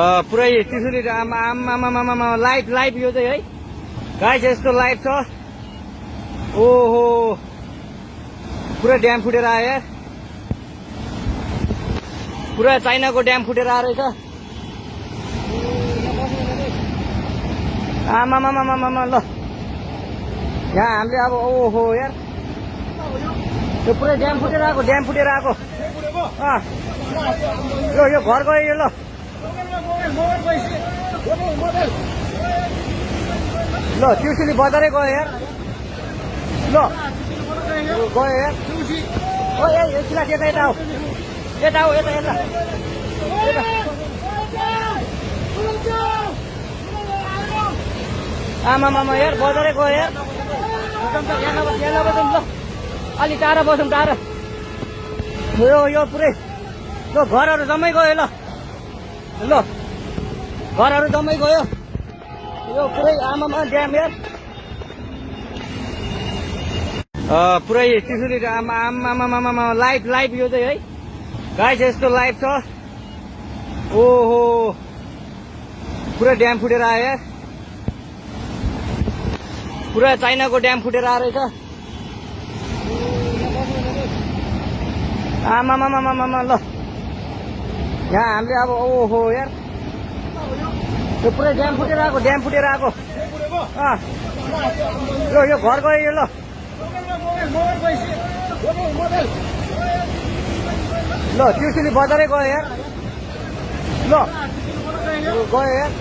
पुरै त्रिशुली आमा live live यो चाहिँ है गाइस यस्तो लाइभ छ। ओहो पुरा ड्याम फुटेर आयो यार, पुरा चाइनाको ड्याम फुटेर आएर रहेछ। आमामामामामा ल यहाँ हामीले अब ओहो यार यो पुरै ड्याम फुटेर आएको यो घर गयो यो। ल ल त्रिशुली बजारै गयो यार। ल गयो यार। ओ सिला यता आऊ यता आमामामा यार बजारै गयो यार। यहाँ बसौँ ल, अलि टाढा बसौँ टाढा। यो पुरै ल घरहरू जम्मै गयो। ल घरहरू जम्मै गयो यो पुरै आमामा ड्याम यार। पुरै त्रिशुली आमामामा लाइभ लाइभ यो चाहिँ है गाइस यस्तो लाइभ छ। ओहो पुरा ड्याम फुटेर आयो यार, पुरा चाइनाको ड्याम फुटेर आएर रहेछ। आमामामामामा ल यहाँ हामीले अब ओहो यार यो पुरै ड्याम फुटेर आएको यो घर गयो यो। ल ल त्रिशुली बजारै गयो यार। ल गयो यार।